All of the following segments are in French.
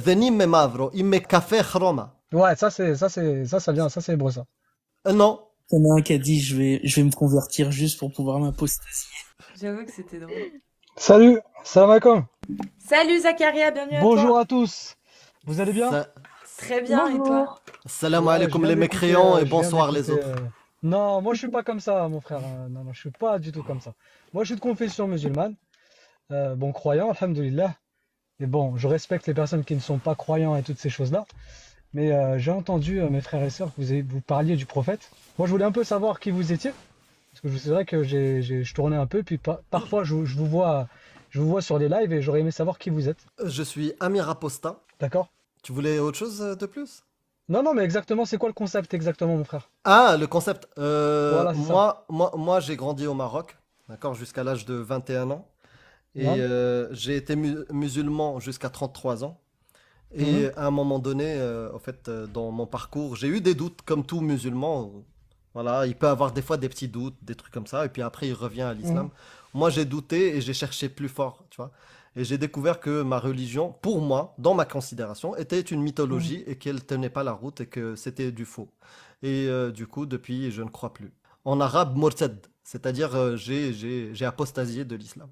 Denim me mavro, il me café chroma. Ouais, ça vient, ça c'est hébreu ça. Non. Il y en a un qui a dit je vais me convertir juste pour pouvoir m'apostasier. J'avoue que c'était drôle. Salut, salam alaikum. Salut Zacharia, bienvenue à Bonjour toi. à tous. Vous allez bien? Très bien, et toi? Salam Ouais, alaikum les mécréants et je viens bonsoir les d'écouter, autres. Non, moi je suis pas comme ça, mon frère. Non, non, je suis pas du tout comme ça. Moi je suis de confession musulmane. Bon, croyant, alhamdoulilah. Et bon, je respecte les personnes qui ne sont pas croyants et toutes ces choses-là. Mais j'ai entendu, mes frères et sœurs, que vous parliez du prophète. Moi je voulais un peu savoir qui vous étiez. Parce que c'est vrai que je tournais un peu, puis parfois je vous vois sur les lives et j'aurais aimé savoir qui vous êtes. Je suis Amir Aposta. D'accord? Tu voulais autre chose de plus? Non, non, mais exactement, c'est quoi le concept exactement, mon frère? Ah, le concept. Voilà, c'est ça. Moi j'ai grandi au Maroc, d'accord, jusqu'à l'âge de 21 ans. Et Ouais. j'ai été musulman jusqu'à 33 ans. Mhm. Et à un moment donné, dans mon parcours, j'ai eu des doutes, comme tout musulman. Voilà, il peut avoir des fois des petits doutes, des trucs comme ça, et puis après il revient à l'islam. Mhm. Moi, j'ai douté et j'ai cherché plus fort, tu vois. Et j'ai découvert que ma religion, pour moi, dans ma considération, était une Mhm. mythologie et qu'elle tenait pas la route et que c'était du faux. Et du coup, depuis, je ne crois plus. En arabe, murtad, c'est-à-dire j'ai apostasié de l'islam.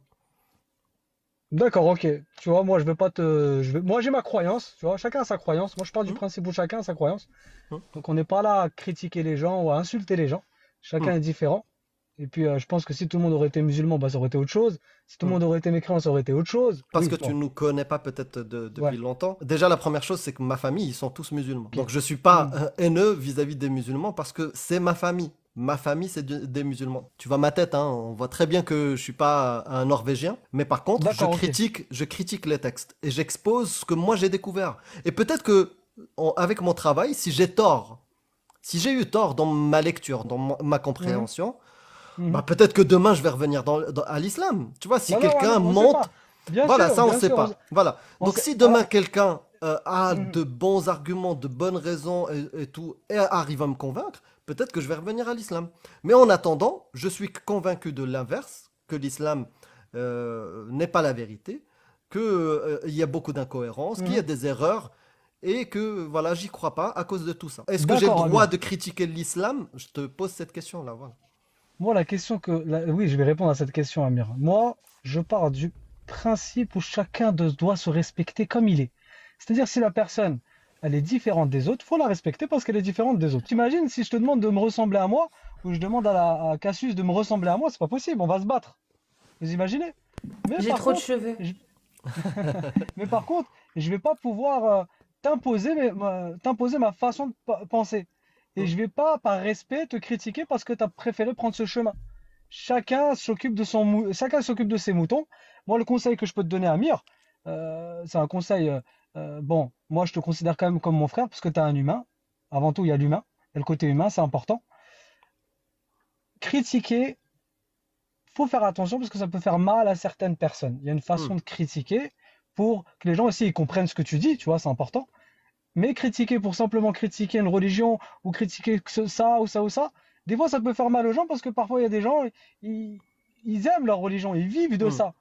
D'accord, ok. Tu vois, moi, je vais pas te. Moi, j'ai ma croyance, tu vois, chacun a sa croyance. Moi, je pars du Hum, principe où chacun a sa croyance. hum, Donc, on n'est pas là à critiquer les gens ou à insulter les gens. hum, Chacun est différent. Et puis, je pense que si tout le monde aurait été musulman, bah, ça aurait été autre chose. Si tout le hum. monde aurait été mécréant, ça aurait été autre chose. Parce que Oui, tu bon, nous connais pas peut-être depuis ouais, longtemps. Déjà, la première chose, c'est que ma famille, ils sont tous musulmans. ok. Donc, je suis pas Mhm. haineux vis-à-vis des musulmans parce que c'est ma famille. Ma famille, c'est des musulmans. Tu vois ma tête, hein, on voit très bien que je suis pas un Norvégien. Mais par contre, D'accord, ok. je critique les textes et j'expose ce que moi j'ai découvert. Et peut-être que, avec mon travail, si j'ai tort, si j'ai eu tort dans ma lecture, dans ma Mhm. compréhension, bah Mhm. peut-être que demain je vais revenir à l'islam. Tu vois, si Non, non, quelqu'un on sait monte, pas. Bien voilà, sûr, ça on bien sait sûr. pas. Voilà. On Donc sait. si demain Ah, quelqu'un a mhm. de bons arguments, de bonnes raisons et tout, et arrive à me convaincre, peut-être que je vais revenir à l'islam. Mais en attendant, je suis convaincu de l'inverse, que l'islam n'est pas la vérité, que il y a beaucoup d'incohérences, qu'il y a Mhm. des erreurs. Et que voilà, j'y crois pas à cause de tout ça. Est-ce que j'ai le D'accord, droit Amir. de critiquer l'islam? Je te pose cette question-là, voilà. Moi, oui, je vais répondre à cette question, Amir. Moi, je pars du principe où doit se respecter comme il est. C'est-à-dire, si la personne, elle est différente des autres, faut la respecter parce qu'elle est différente des autres. T'imagines si je te demande de me ressembler à moi, ou je demande à Cassius de me ressembler à moi, c'est pas possible, on va se battre. Vous imaginez? Mais J'ai par trop de contre, cheveux. je, mais par contre, je vais pas pouvoir t'imposer ma façon de penser. Et Hmm. je vais pas, par respect, te critiquer parce que tu as préféré prendre ce chemin. Chacun s'occupe de ses moutons. Moi, le conseil que je peux te donner, Amir, c'est un conseil. Bon, moi, je te considère quand même comme mon frère parce que tu es un humain. Avant tout, il y a l'humain. Et le côté humain, c'est important. Critiquer, faut faire attention parce que ça peut faire mal à certaines personnes. Il y a une Hmm. façon de critiquer pour que les gens aussi ils comprennent ce que tu dis, tu vois, c'est important. Mais critiquer pour simplement critiquer une religion ou critiquer ça ou ça ou ça, des fois ça peut faire mal aux gens parce que parfois il y a des gens, ils, ils aiment leur religion, ils vivent de Hmm. ça.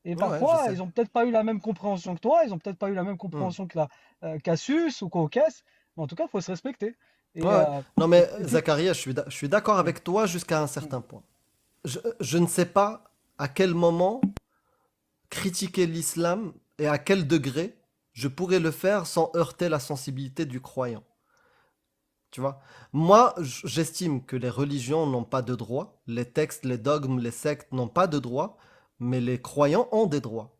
Et Ouais, je parfois, sais. ils ont peut-être pas eu la même compréhension que toi, ils ont peut-être pas eu la même Hmm. compréhension que la Cassius ou qu'Okès, mais en tout cas, il faut se respecter. Ouais, Et, ouais. Non mais et puis, Zacharia, je suis d'accord avec toi jusqu'à un certain point. Je ne sais pas à quel moment critiquer l'islam et à quel degré je pourrais le faire sans heurter la sensibilité du croyant. Tu vois? Moi, j'estime que les religions n'ont pas de droit, les textes, les dogmes, les sectes n'ont pas de droit, mais les croyants ont des droits.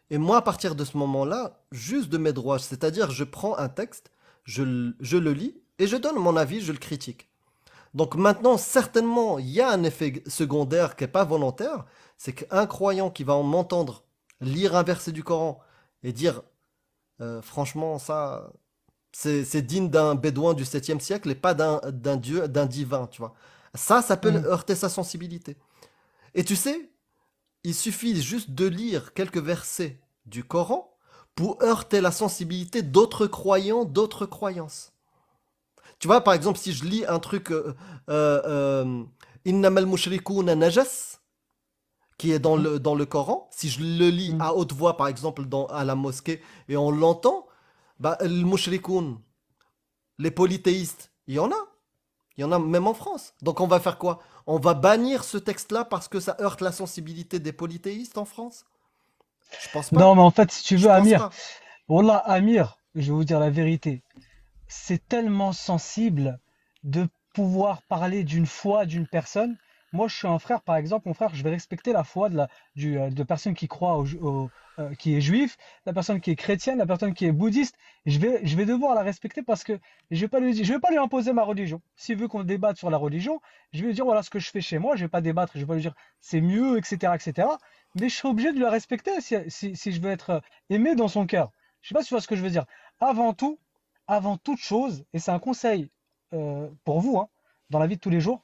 Et moi, à partir de ce moment-là, juste de mes droits, c'est-à-dire je prends un texte, je le lis et je donne mon avis, je le critique. Donc maintenant, certainement, il y a un effet secondaire qui n'est pas volontaire, c'est qu'un croyant qui va m'entendre lire un verset du Coran et dire franchement, ça, c'est digne d'un bédouin du 7e siècle et pas d'un dieu, d'un divin, tu vois. Ça peut mhm, heurter sa sensibilité. Et tu sais, il suffit juste de lire quelques versets du Coran pour heurter la sensibilité d'autres croyants, d'autres croyances. Tu vois, par exemple, si je lis un truc Innamal mushrikuna najas, qui est dans le Coran, si je le lis Mm. à haute voix, par exemple, à la mosquée, et on l'entend, bah, le mushrikoun, les polythéistes, il y en a. Il y en a même en France. Donc on va faire quoi? On va bannir ce texte-là parce que ça heurte la sensibilité des polythéistes en France? Je pense Non, pas. mais en fait, si tu Je veux, pense Amir, pas. Wallah, Amir, je vais vous dire la vérité. C'est tellement sensible de pouvoir parler d'une foi d'une personne. Moi, je suis un frère, par exemple, mon frère, je vais respecter la foi de personne qui croit qui est juif, la personne qui est chrétienne, la personne qui est bouddhiste. Je vais devoir la respecter parce que je vais pas lui imposer ma religion. S'il veut qu'on débatte sur la religion, je vais lui dire voilà ce que je fais chez moi. Je vais pas débattre, je vais pas lui dire c'est mieux, etc., etc. Mais je serai obligé de la respecter si je veux être aimé dans son cœur. Je sais pas si tu vois ce que je veux dire. Avant tout, avant toute chose, et c'est un conseil pour vous, hein, dans la vie de tous les jours,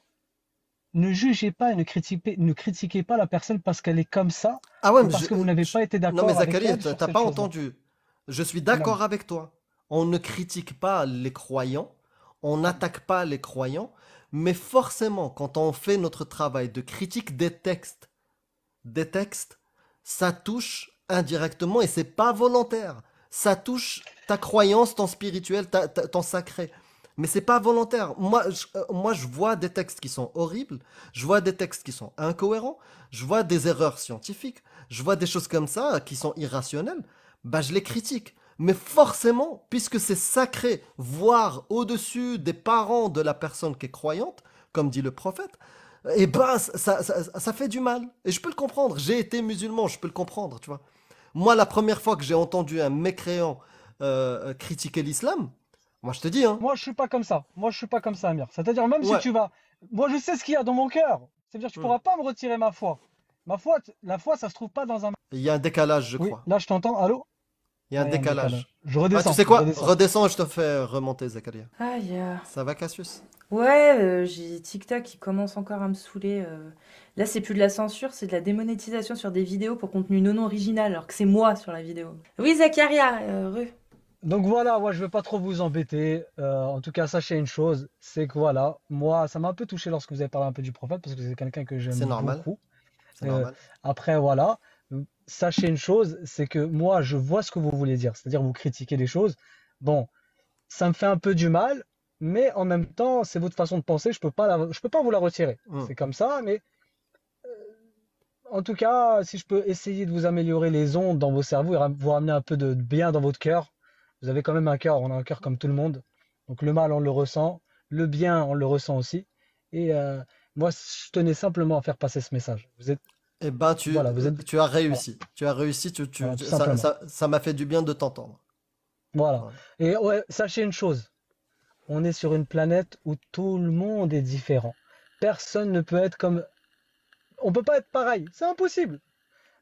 ne jugez pas et ne critiquez pas la personne parce qu'elle est comme ça Ah ouais, ou parce que vous n'avez pas été non mais d'accord avec Zachary, elle sur t'as cette pas chose-là. entendu. Je suis Non. d'accord avec toi. On ne critique pas les croyants, on n'attaque pas les croyants, mais forcément, quand on fait notre travail de critique des textes, ça touche indirectement et c'est pas volontaire. Ça touche ta croyance, ton spirituel, ton sacré. Mais c'est pas volontaire. Moi, je vois des textes qui sont horribles, je vois des textes qui sont incohérents, je vois des erreurs scientifiques, je vois des choses comme ça qui sont irrationnelles. Bah, je les critique. Mais forcément, puisque c'est sacré, voire au-dessus des parents de la personne qui est croyante, comme dit le prophète, et ben ça fait du mal. Et je peux le comprendre. J'ai été musulman, je peux le comprendre, tu vois. Moi, la première fois que j'ai entendu un mécréant critiquer l'islam, moi je te dis, hein, Moi, je suis pas comme ça. Moi, je suis pas comme ça, Amir. C'est-à-dire, même si ouais, tu vas. Moi, je sais ce qu'il y a dans mon cœur. C'est-à-dire, tu hmm, pourras pas me retirer ma foi. Ma foi, la foi, ça se trouve pas dans un. il y a un décalage, je Oui, crois. là, je t'entends. Allô? Il y a un Ouais, il y a un décalage. décalage. Je Ah, tu redescends, sais je quoi? redescends. Redescends et je te fais remonter, Zakaria. Aïe. Ça va, Cassius? Ouais, j'ai TikTok qui commence encore à me saouler. Là, c'est plus de la censure, c'est de la démonétisation sur des vidéos pour contenu non original, alors que c'est moi sur la vidéo. Oui, Zacharia, Donc voilà, moi je vais pas trop vous embêter. En tout cas, sachez une chose, c'est que voilà, moi ça m'a un peu touché lorsque vous avez parlé un peu du prophète parce que c'est quelqu'un que j'aime C'est normal. beaucoup. C'est Euh, normal. Après voilà, sachez une chose, c'est que moi je vois ce que vous voulez dire, c'est-à-dire vous critiquez les choses. Bon, ça me fait un peu du mal, mais en même temps c'est votre façon de penser, je peux pas vous la retirer. Hmm. C'est comme ça, mais en tout cas, si je peux essayer de vous améliorer les ondes dans vos cerveaux et vous ramener un peu de bien dans votre cœur, vous avez quand même un cœur, on a un cœur comme tout le monde. Donc le mal, on le ressent, le bien, on le ressent aussi. Et moi, je tenais simplement à faire passer ce message. Eh ben, Voilà, vous êtes, tu as voilà, réussi. Tu as réussi, voilà, tout simplement. ça m'a fait du bien de t'entendre. Voilà. Voilà. Et ouais, sachez une chose, on est sur une planète où tout le monde est différent. Personne ne peut être comme, on peut pas être pareil, c'est impossible.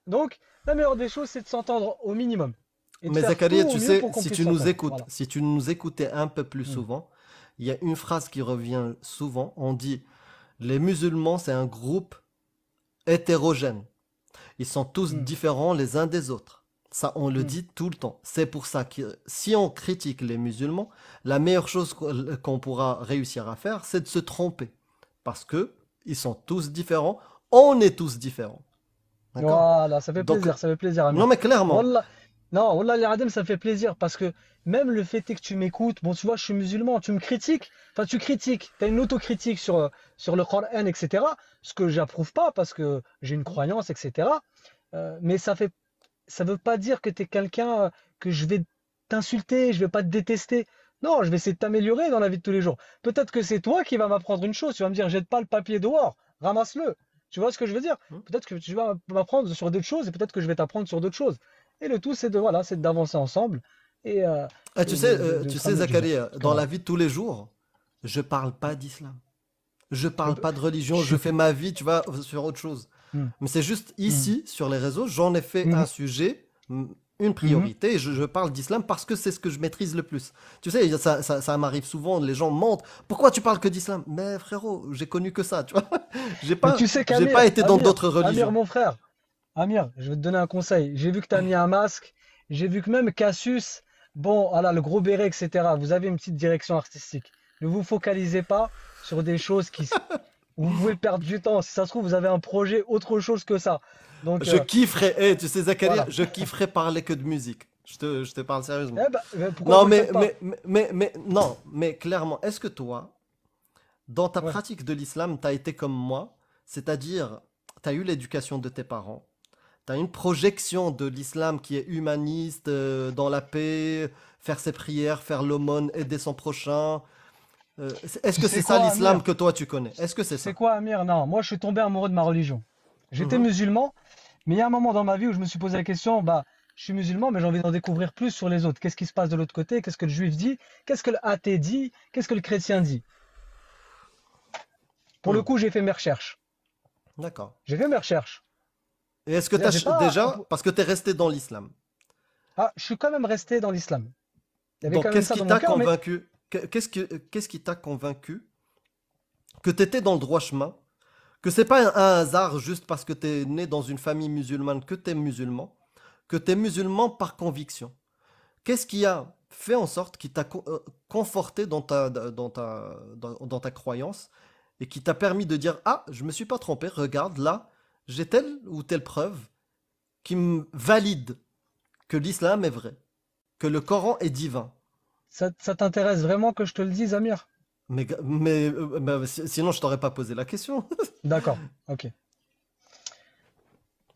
Donc, la meilleure des choses, c'est de s'entendre au minimum et de Mais faire tout Zakaria, au tu mieux sais, pour qu'on si puisse tu nous s'entendre. écoutes, Voilà. si tu nous écoutais un peu plus Mm. souvent, il y a une phrase qui revient souvent. On dit, les musulmans, c'est un groupe hétérogène. Ils sont tous Mm. différents les uns des autres. Ça, on le Mm. dit tout le temps. C'est pour ça que si on critique les musulmans, la meilleure chose qu'on pourra réussir à faire, c'est de se tromper. Parce que ils sont tous différents, on est tous différents. D'accord? Voilà, Donc, ça fait plaisir, non Amir. mais clairement. Wallah, non, Wallah, les Adem, ça me fait plaisir parce que même le fait est que tu m'écoutes, bon, tu vois, je suis musulman, tu me critiques, enfin, tu critiques, tu as une autocritique sur le Coran, etc. Ce que j'approuve pas parce que j'ai une croyance, etc. Mais ça veut pas dire que tu es quelqu'un que je vais t'insulter, je vais pas te détester. Non, je vais essayer de t'améliorer dans la vie de tous les jours. Peut-être que c'est toi qui vas m'apprendre une chose. Tu vas me dire, jette pas le papier dehors, ramasse-le. Tu vois ce que je veux dire? Peut-être que tu vas m'apprendre sur d'autres choses et peut-être que je vais t'apprendre sur d'autres choses. Et le tout, c'est de voilà, c'est d'avancer ensemble et, euh, Ah, et de tu se sais, ramener du bien. Zacharia, dans la Voilà. vie de tous les jours, je parle pas d'islam. Je Je, parle pas de religion, je je suis. fais ma vie, tu vois, sur autre chose. Hmm, Mais c'est juste hmm, ici, sur les réseaux, j'en ai fait un mhm, sujet, une mhm. priorité, et je parle d'islam parce que c'est ce que je maîtrise le plus. Tu sais, ça m'arrive souvent, les gens me mentent. Pourquoi tu parles que d'islam? Mais frérot, j'ai connu que ça, tu vois. Mais tu sais J'ai pas qu'Amir, été dans d'autres Amir, religions. mon frère, Amir, je vais te donner un conseil. J'ai vu que tu as mis un masque, j'ai vu que même Cassius, bon, voilà, le gros béret, etc. Vous avez une petite direction artistique. Ne vous focalisez pas sur des choses vous pouvez perdre du temps. Si ça se trouve, vous avez un projet autre chose que ça. Donc, Je kifferais, eh, tu sais, Zakaria, voilà. je kifferais parler que de musique. Je te parle sérieusement. Eh ben, pourquoi Non, vous le faites pas? non, mais clairement, est-ce que toi, dans ta Ouais. pratique de l'islam, tu as été comme moi, c'est-à-dire, tu as eu l'éducation de tes parents, tu as une projection de l'islam qui est humaniste, dans la paix, faire ses prières, faire l'aumône, aider son prochain. Est-ce Tu que sais c'est ça quoi, l'islam Amir? que toi tu connais? Est-ce que c'est Tu sais ça? quoi, Amir? Non, moi, je suis tombé amoureux de ma religion. J'étais Mhm. musulman, mais il y a un moment dans ma vie où je me suis posé la question, bah, je suis musulman, mais j'ai envie d'en découvrir plus sur les autres. Qu'est-ce qui se passe de l'autre côté? Qu'est-ce que le juif dit? Qu'est-ce que le athée dit? Qu'est-ce que le chrétien dit? Pour le Hmm. coup, j'ai fait mes recherches. D'accord. J'ai fait mes recherches. Et est-ce que tu C'est-à-dire, j'ai as pas. déjà, parce que tu es resté dans l'islam, Ah, je suis quand même resté dans l'islam. Il y avait donc quand même qu'est-ce ça qui dans mon t'a cœur, mais convaincu? Qu'est-ce qui t'a convaincu que tu étais dans le droit chemin? Que c'est pas un hasard juste parce que tu es né dans une famille musulmane que tu es musulman, que tu es musulman par conviction. Qu'est-ce qui a fait en sorte qui t'a conforté dans ta croyance et qui t'a permis de dire, ah, je me suis pas trompé, regarde là, j'ai telle ou telle preuve qui me valide que l'islam est vrai, que le Coran est divin. ça t'intéresse vraiment que je te le dise, Amir? Sinon je t'aurais pas posé la question. D'accord, ok.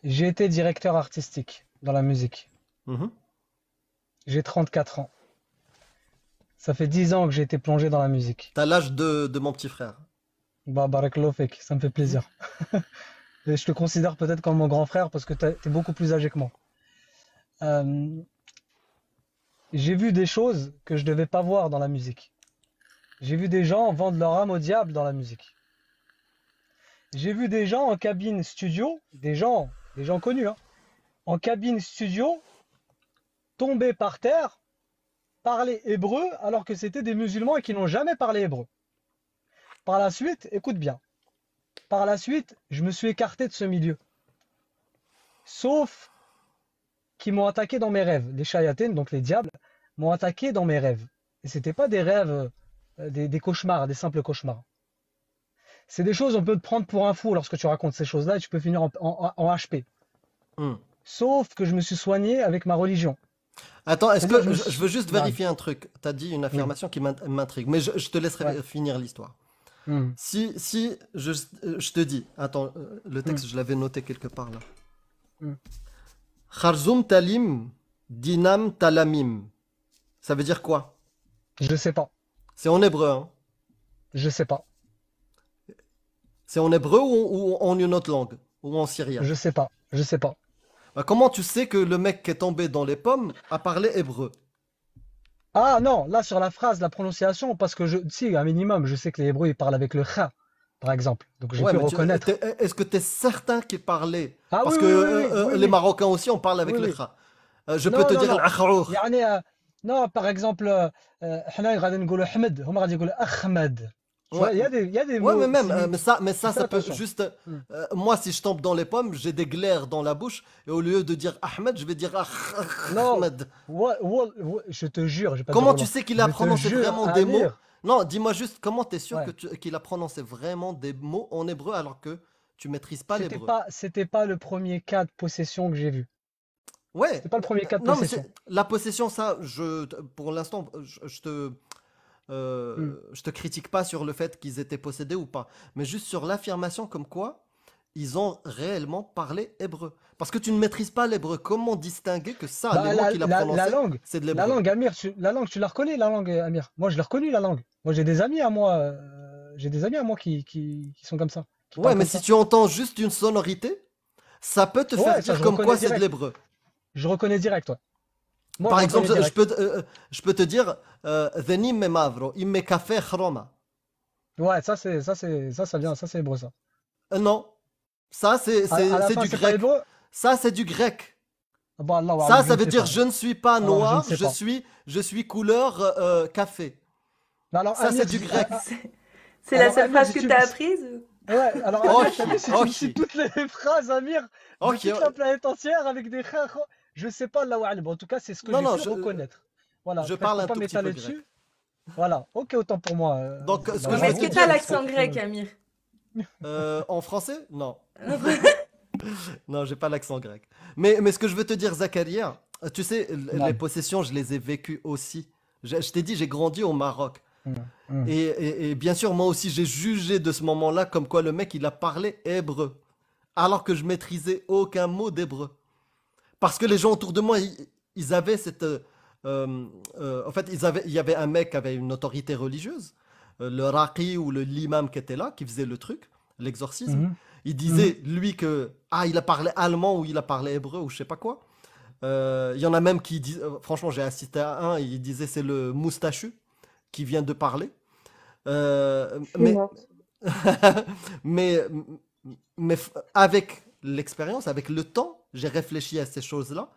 J'ai été directeur artistique dans la musique. Mhm. J'ai 34 ans. Ça fait 10 ans que j'ai été plongé dans la musique. T'as l'âge de mon petit frère. Bah, barakallahu fik, ça me fait plaisir. Et je te considère peut-être comme mon grand frère parce que t'es beaucoup plus âgé que moi. Euh, j'ai vu des choses que je devais pas voir dans la musique. J'ai vu des gens vendre leur âme au diable dans la musique. J'ai vu des gens en cabine studio, des gens connus, hein, en cabine studio, tomber par terre, parler hébreu alors que c'était des musulmans et qui n'ont jamais parlé hébreu. Par la suite, écoute bien, par la suite, je me suis écarté de ce milieu. Sauf qu'ils m'ont attaqué dans mes rêves. Les shayatines, donc les diables, m'ont attaqué dans mes rêves. Et c'était pas des rêves, des cauchemars, des simples cauchemars. C'est des choses, on peut te prendre pour un fou lorsque tu racontes ces choses-là et tu peux finir en HP. Hmm. Sauf que je me suis soigné avec ma religion. Attends, est-ce C'est-à-dire, que je veux juste Ouais, vérifier un truc? T'as dit une oui, affirmation qui m'intrigue, mais je te ouais. laisserai finir l'histoire. Hmm, Si je te dis, attends, le hmm, texte, je l'avais noté quelque part là. hmm. Kharzum talim, dinam talamim. Ça veut dire quoi? Je sais pas. C'est en hébreu, hein? Je sais pas. C'est en hébreu ou en une autre langue? Ou en syriaque? Je sais pas. Je sais pas. Bah, comment tu sais que le mec qui est tombé dans les pommes a parlé hébreu? Ah non, là sur la phrase, la prononciation, parce que si, un minimum, je sais que les Hébreux ils parlent avec le kha, par exemple. Donc j'ai Ouais, pu mais reconnaître. est-ce que tu es certain qu'il parlait? Ah Parce oui, que oui, oui, oui, oui, les oui, Marocains aussi, on parle avec oui, le oui. kha. Je peux Non, te non, dire non. l'akharoukh. يعني non, par exemple, حنا غادي نقولوا حمد, هما غادي يقولوا أحمد. Tu Ouais, vois, il y a des ouais, mots mais faut ça, faire ça peut attention. juste. Hmm. Moi, si je tombe dans les pommes, j'ai des glaires dans la bouche, et au lieu de dire Ahmed, je vais dire Non, Ahmed. je te jure, je vais pas dire Comment tu wallah. sais qu'il a Je te prononcé jure, vraiment des mots? Amir. Non, dis-moi juste, comment tu es sûr Ouais. qu'il a prononcé vraiment des mots en hébreu alors que tu maîtrises pas l'hébreu? C'était pas le premier cas de possession que j'ai vu. Ouais, C'était pas le premier cas de non, mais possession. la possession, ça, pour l'instant, Hmm. je te critique pas sur le fait qu'ils étaient possédés ou pas, mais juste sur l'affirmation comme quoi ils ont réellement parlé hébreu. Parce que tu ne maîtrises pas l'hébreu, comment distinguer que ça, les Bah, mots qu'il a prononcés, c'est de l'hébreu? Amir, la langue, tu la reconnais, la langue, Amir. Moi, je l'ai reconnue, la langue. Moi, j'ai des amis à moi, qui sont comme ça, qui Ouais, parlent mais comme si ça. tu entends juste une sonorité, ça peut te faire Ouais, ça, dire je comme quoi reconnais c'est de direct. l'hébreu. Je reconnais direct, ouais. Moi, Par je exemple, reconnais direct. je peux te dire Zenim me mavro, imme café chroma. Ouais, ça vient, ça, c'est hébreu, ça. Non, ça À la c'est fin, du c'est pas grec. hébreu? Ça c'est du grec. Ah bah, Allah Ça, A'lam, je ça ne veut sais dire pas. je ne suis pas Alors, je ne noir, sais pas. je suis couleur café. Alors, Ça, c'est Amir, du grec. C'est la alors, seule Amir, phrase si que tu tu as apprise? Ouais, alors Amir, t'as Ok, vu, si tu me cites ok, toutes les phrases, Amir, de ok. toute la planète entière avec des khakh, je sais pas, Allah A'lam. En tout cas, c'est ce que Non, j'ai non, pu reconnaître. Voilà, je après, je parle peux un pas tout petit peu m'étaler grec. dessus. Voilà, ok, autant pour moi. Donc, ce Bah, que Ouais, je mais veux est-ce te que bravo, tu as dire, l'accent grec, Amir? En français? Non. Non, j'ai pas l'accent grec. Mais ce que je veux te dire, Zakaria, tu sais, les Non. possessions, je les ai vécues aussi. Je t'ai dit, j'ai grandi au Maroc. Mm, mm. Et bien sûr, moi aussi, j'ai jugé de ce moment-là comme quoi le mec, il a parlé hébreu. Alors que je maîtrisais aucun mot d'hébreu. Parce que les gens autour de moi, ils avaient cette... en fait, il y avait un mec qui avait une autorité religieuse, le raqi ou l'imam qui était là, qui faisait le truc, l'exorcisme. Mhm, Il mhm. disait, lui, que il a parlé allemand ou il a parlé hébreu ou je sais pas quoi. Il y en a même qui disent, franchement, j'ai assisté à un, il disait c'est le moustachu qui vient de parler. Je suis Mais, morte. mais, avec l'expérience, avec le temps, j'ai réfléchi à ces choses-là.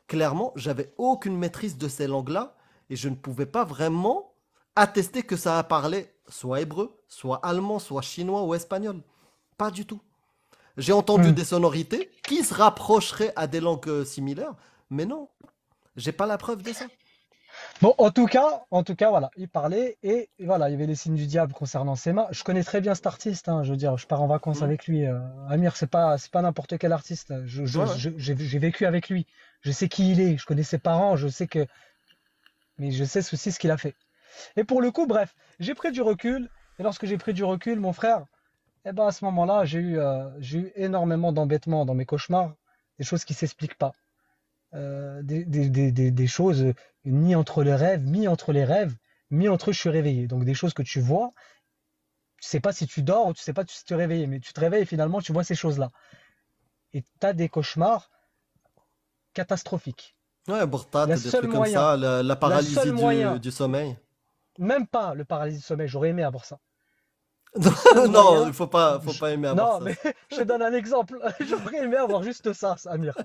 Clairement, j'avais aucune maîtrise de ces langues-là et je ne pouvais pas vraiment attester que ça a parlé soit hébreu, soit allemand, soit chinois ou espagnol. Pas du tout. J'ai entendu Mm. des sonorités qui se rapprocheraient à des langues similaires, mais non, j'ai pas la preuve de ça. Bon, en tout cas, voilà, il parlait et voilà, il y avait les signes du diable concernant ses mains. Je connais très bien cet artiste, hein, je veux dire, je pars en vacances Mhm. avec lui. Amir, c'est pas n'importe quel artiste. Ouais, ouais. J'ai vécu avec lui. Je sais qui il est, je connais ses parents, mais je sais aussi ce qu'il a fait. Et pour le coup, bref, j'ai pris du recul. Et lorsque j'ai pris du recul, mon frère, eh ben à ce moment-là, j'ai eu énormément d'embêtements dans mes cauchemars, des choses qui s'expliquent pas. Des choses ni entre les rêves, mi entre les rêves, mi entre je suis réveillé. Donc des choses que tu vois, tu sais pas si tu dors ou tu sais pas si tu es réveillé, mais tu te réveilles et finalement tu vois ces choses-là. Et tu as des cauchemars catastrophiques. Ouais, La Bourtat, des seule trucs comme moyen, ça, la la seule paralysie moyen, du sommeil. même pas le paralysie du sommeil, j'aurais aimé avoir ça. Le seul Non, il moyen, faut pas aimer avoir non, ça. mais je te donne un exemple. J'aurais aimé avoir juste ça, Amir.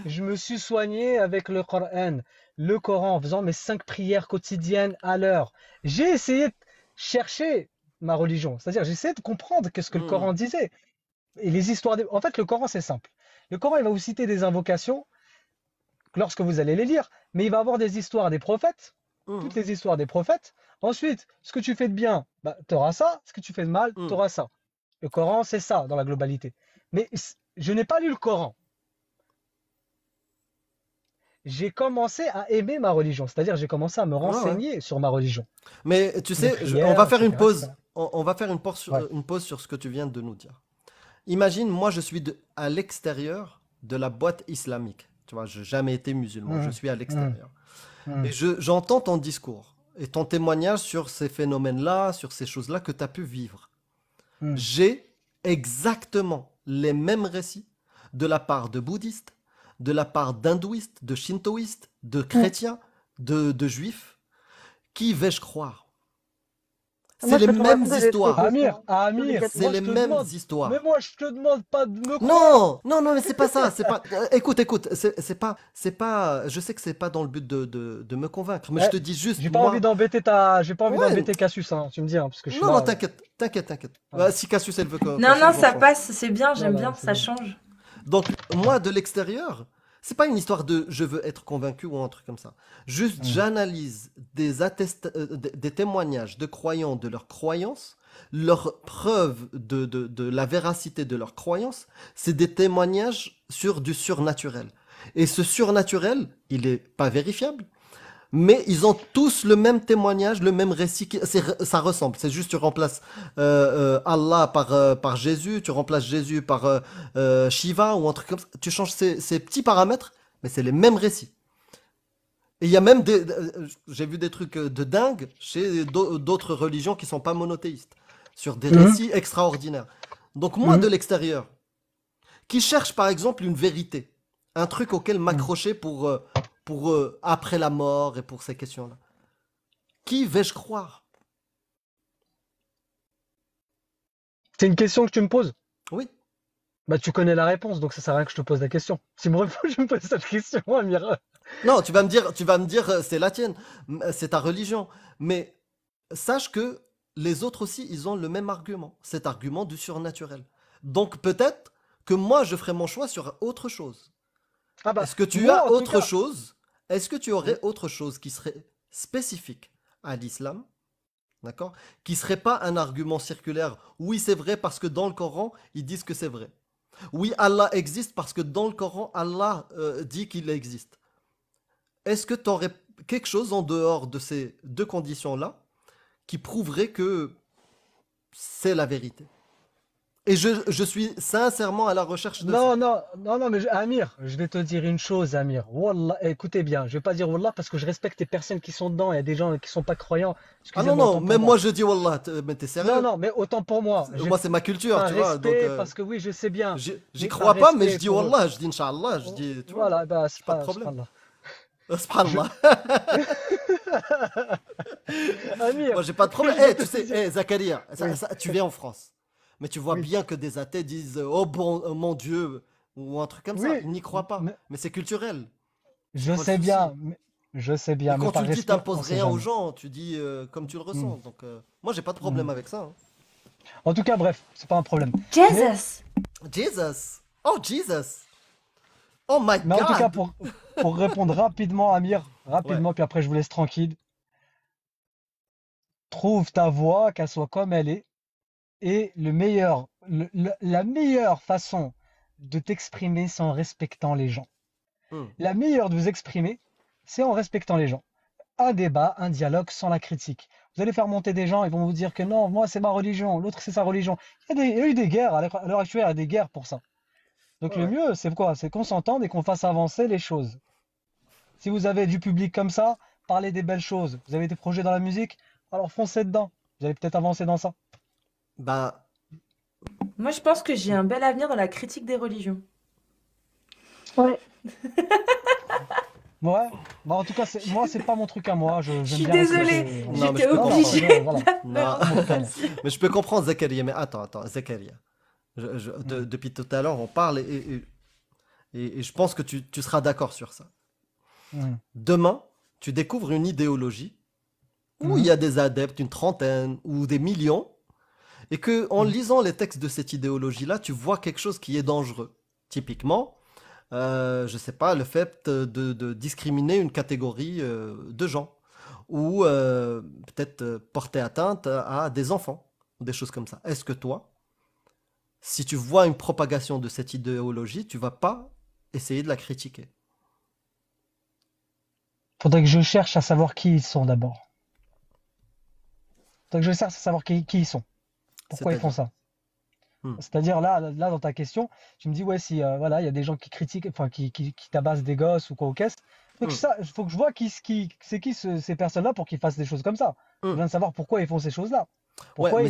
Je me suis soigné avec le Coran, en faisant mes 5 prières quotidiennes à l'heure. J'ai essayé de chercher ma religion, c'est-à-dire j'ai essayé de comprendre qu'est-ce que le Hmm, Coran disait. Et les histoires En fait, le Coran, c'est simple. Le Coran, il va vous citer des invocations lorsque vous allez les lire, mais il va avoir des histoires des prophètes, toutes hmm, les histoires des prophètes. Ensuite, ce que tu fais de bien, bah, tu auras ça. Ce que tu fais de mal, tu hmm. auras ça. Le Coran, c'est ça dans la globalité. Mais je n'ai pas lu le Coran. J'ai commencé à aimer ma religion, c'est-à-dire j'ai commencé à me Ouais, ouais. renseigner sur ma religion, Mais tu les sais, on va prières, faire une etc., pause. etc. On va faire Ouais. une pause sur ce que tu viens de nous dire. Imagine, moi, je suis à l'extérieur de la boîte islamique. Tu vois, je n'ai jamais été musulman, je Hum, suis à hum, l'extérieur. Et hum, j'entends ton discours et ton témoignage sur ces phénomènes-là, sur ces choses-là que tu as pu vivre. hum, J'ai exactement les mêmes récits de la part de bouddhistes, de la part d'hindouistes, de shintoïstes, de Mm. chrétiens, de juifs. Qui vais-je croire? C'est Moi, je les peux te mêmes raconter des trucs histoires. aussi, Amir, hein. J'en ai Amir, quatre C'est moi mots. je les te mêmes demande, mais histoires. moi je te demande pas de me croire. Non, non, non, mais c'est pas ça. C'est pas. Écoute, écoute. C'est pas. Je sais que c'est pas dans le but de me convaincre, mais je Eh, te dis juste, j'ai moi. pas envie Ouais. d'embêter Cassius, hein, tu me dis, hein, parce que je suis Non, non, là. t'inquiète, t'inquiète, t'inquiète. Voilà, Bah, si Cassius, elle veut qu'on Non, non, change, on ça change. passe, c'est bien, j'aime voilà, bien, c'est ça bon. change. Donc, moi, de l'extérieur, c'est pas une histoire de je veux être convaincu ou un truc comme ça. Juste, Hum, j'analyse des témoignages de croyants de leurs croyances, leurs preuves de la véracité de leurs croyances. C'est des témoignages sur du surnaturel. Et ce surnaturel, il est pas vérifiable, mais ils ont tous le même témoignage, le même récit. Ça ressemble. C'est juste tu remplaces Allah par Jésus, tu remplaces Jésus par Shiva ou un truc comme ça. Tu changes ces petits paramètres, mais c'est les mêmes récits. Et il y a même j'ai vu des trucs de dingue chez d'autres religions qui sont pas monothéistes, sur des hum, récits extraordinaires. Donc moi de hum, l'extérieur, qui cherche par exemple une vérité, un truc auquel hum. m'accrocher pour après la mort et pour ces questions-là. Qui vais-je croire? C'est une question que tu me poses. Oui. Bah, tu connais la réponse, donc ça sert à rien que je te pose la question. Si me réponds, je me pose cette question, Amir. Non, tu vas me dire, c'est la tienne, c'est ta religion. Mais sache que les autres aussi, ils ont le même argument, cet argument du surnaturel. Donc peut-être que moi, je ferai mon choix sur autre chose. Ah bah, Est-ce que tu moi as en tout autre cas. chose? Est-ce que tu Hum, aurais autre chose qui serait spécifique à l'islam d'accord? Qui serait pas un argument circulaire. Oui, c'est vrai parce que dans le Coran, ils disent que c'est vrai. Oui, Allah existe parce que dans le Coran, Allah dit qu'il existe. Est-ce que tu aurais quelque chose en dehors de ces deux conditions-là qui prouverait que c'est la vérité? Et je suis sincèrement à la recherche de ça. Non, non, non, non, mais Amir, je vais te dire une chose, Amir. Wallah, écoutez bien, je vais pas dire Wallah parce que je respecte les personnes qui sont dedans. Il y a des gens qui sont pas croyants. Ah non, Excusez-moi, non, autant pour même moi. moi je dis Wallah, mais t'es Non, sérieux? non, mais autant pour moi. J'ai Moi c'est ma culture, un tu vois, donc respect parce que oui, je sais bien. j'y J'ai un crois pas, mais je respect dis pour eux. Wallah, je dis Inch'Allah, je Oh, dis, tu vois, voilà, bah, j'ai pas de problème. subhanallah. Je, Subhanallah. Amir, Moi j'ai pas de problème. je vais Eh, te tu sais, dire. eh, Zakaria, Oui, tu viens en France, mais tu vois oui, bien que des athées disent oh bon, mon Dieu, ou un truc comme ça. oui, Ils n'y croient pas, mais mais c'est culturel. C'est je quoi le sais bien, souci? je sais Et bien, mais quand tu par le dis, respect, t'imposes on sait rien aux jamais. gens, tu dis comme tu le Hmm, ressens. Donc moi j'ai pas de problème hmm. avec ça, hein. En tout cas, bref, c'est pas un problème. Mais, Jesus! Jesus, oh Jesus, oh my mais en tout cas, God. pour répondre rapidement, Amir, Ouais. rapidement, puis après je vous laisse tranquille. Trouve ta voix, qu'elle soit comme elle est, et la meilleure façon de t'exprimer, c'est en respectant les gens. Hmm. La meilleure de vous exprimer, c'est en respectant les gens. Un débat, un dialogue sans la critique. Vous allez faire monter des gens, ils vont vous dire que non, moi c'est ma religion, l'autre c'est sa religion. Il y a eu des guerres, à l'heure actuelle, il y a des guerres pour ça. Donc Ouais, le ouais. mieux, c'est quoi? C'est qu'on s'entende et qu'on fasse avancer les choses. Si vous avez du public comme ça, parlez des belles choses. Vous avez des projets dans la musique, alors foncez dedans. Vous allez peut-être avancer dans ça. Ben, Moi, je pense que j'ai un bel avenir dans la critique des religions. Ouais. Ouais, bah en tout cas, moi, c'est pas mon truc à moi. Je J'aime suis bien la désolée, critique. Voilà. non, mais j'étais je peux Non, non, comprendre. obligée voilà. de la Non, Pas mon balancer truc à moi. celle-ci. mais je peux comprendre Zakaria. Mais attends, Zakaria. Hmm. Depuis tout à l'heure, on parle et je pense que tu seras d'accord sur ça. Hmm. Demain, tu découvres une idéologie où il Mhm. y a des adeptes, une trentaine ou des millions, et que en Mhm. lisant les textes de cette idéologie-là, tu vois quelque chose qui est dangereux. Typiquement, je sais pas, le fait de discriminer une catégorie de gens, ou peut-être porter atteinte à des enfants, ou des choses comme ça. Est-ce que toi, si tu vois une propagation de cette idéologie, tu vas pas essayer de la critiquer? Faudrait que je cherche à savoir qui ils sont d'abord. Faudrait que je cherche à savoir qui ils sont. Pourquoi ils font C'est-à-dire. ça? Hmm. C'est-à-dire là, dans ta question, tu me dis ouais si voilà il y a des gens qui critiquent, enfin qui tabassent des gosses ou quoi au caisse. Hmm. Faut que je vois c'est qui ces personnes-là pour qu'ils fassent des choses comme ça. J'ai Hmm. besoin de savoir pourquoi ils font ces choses-là. Ouais, Pourquoi ils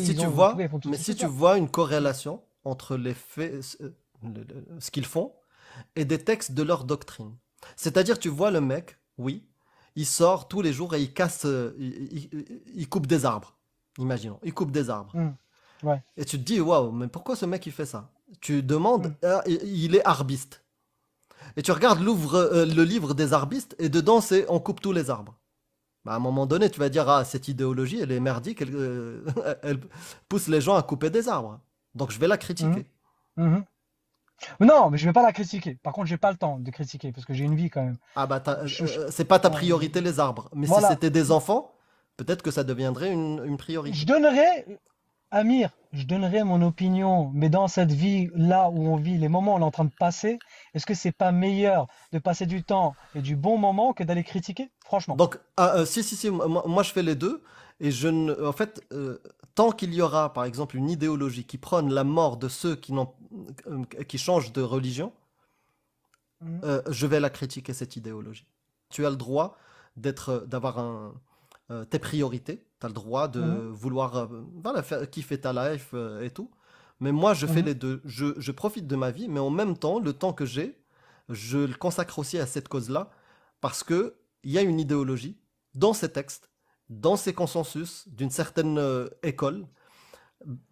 font toutes mais ces si tu choses-là. vois une corrélation entre les faits, ce qu'ils font, et des textes de leur doctrine. C'est-à-dire, tu vois le mec, oui, il sort tous les jours et il casse, il coupe des arbres. Imaginons, il coupe des arbres. Hmm. Ouais. Et tu te dis, waouh, mais pourquoi ce mec il fait ça? Tu demandes, Hmm. ah, il est arbiste. Et tu regardes le livre des arbistes et dedans c'est on coupe tous les arbres. Bah, à un moment donné, tu vas dire, ah, cette idéologie, elle est merdique, elle pousse les gens à couper des arbres. Donc je vais la Mhm. critiquer. Mhm. Non, mais je vais pas la critiquer. Par contre, j'ai pas le temps de critiquer parce que j'ai une vie quand même. Ah bah, Je- c'est pas ta bon, priorité les arbres. Mais si voilà. c'était des enfants, peut-être que ça deviendrait une Je priorité. donnerai, Amir, je donnerai mon opinion, mais dans cette vie-là où on vit, les moments où on est en train de passer, est-ce que c'est pas meilleur de passer du temps et du bon moment que d'aller critiquer? Franchement. Donc, si, moi, je fais les deux. Et en fait, tant qu'il y aura, par exemple, une idéologie qui prône la mort de ceux qui changent de religion, Mhm. je vais la critiquer, cette idéologie. Tu as le droit d'avoir tes priorités. Tu as le droit de Mhm. vouloir voilà, kiffer ta life et tout. Mais moi, je fais Mhm. les deux. Je profite de ma vie, mais en même temps, le temps que j'ai, je le consacre aussi à cette cause-là, parce que il y a une idéologie dans ces textes, dans ces consensus d'une certaine école,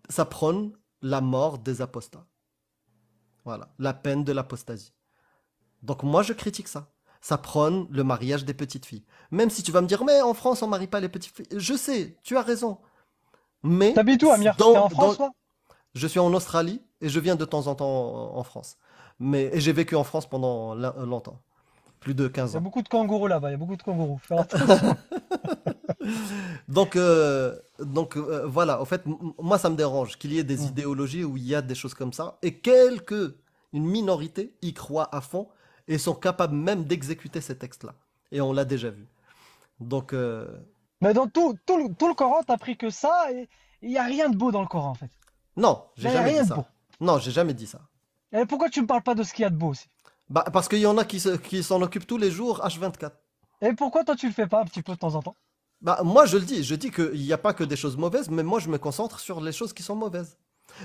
ça prône la mort des apostats. Voilà, la peine de l'apostasie. Donc moi, je critique ça. Ça prône le mariage des petites filles. Même si tu vas me dire, mais en France, on marie pas les petites filles. Je sais, tu as raison. Mais T'habites où, Amir? T'es en France, toi? je suis en Australie et je viens de temps en temps en France. Et j'ai vécu en France pendant longtemps, plus de Il 15 y a ans. beaucoup de kangourous là-bas, il y a beaucoup de kangourous. Faire attention. Voilà, en fait, moi ça me dérange qu'il y ait des Mm. idéologies où il y a des choses comme ça, et une minorité y croit à fond et sont capables même d'exécuter ces textes-là. Et on l'a déjà vu. Donc, Mais dans tout le Coran, t'as pris que ça et il n'y a rien de beau dans le Coran en fait. non, Il j'ai n'y a jamais rien dit de beau. ça. Non, j'ai jamais dit ça. Et pourquoi tu me parles pas de ce qu'il y a de beau aussi? Bah, parce qu'il y en a qui s'en occupent tous les jours, H24. Et pourquoi toi tu le fais pas un petit peu de temps en temps? Bah, moi je dis qu'il n'y a pas que des choses mauvaises, mais moi je me concentre sur les choses qui sont mauvaises.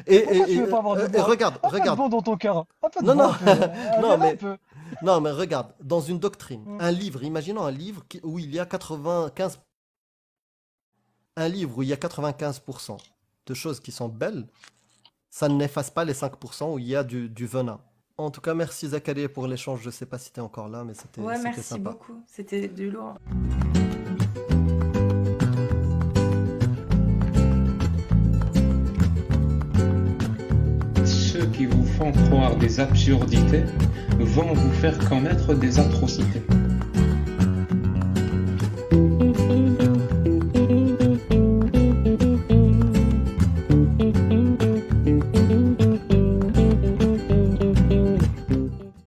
Pourquoi tu veux pas avoir de Et bon? regarde, Un peu de regarde. bon dans ton cœur. Un peu de Non, bon, non, un peu. non, Viens un mais, peu. non, mais regarde, dans une doctrine, Mm. un livre, imaginons un livre où il y a 95, un livre où il y a 95% de choses qui sont belles, ça n'efface pas les 5% où il y a du venin. En tout cas, merci Zachary pour l'échange. Je sais pas si t'es encore là, mais Ouais, c'était merci sympa. beaucoup. C'était du lourd. Ceux qui vous font croire des absurdités vont vous faire commettre des atrocités.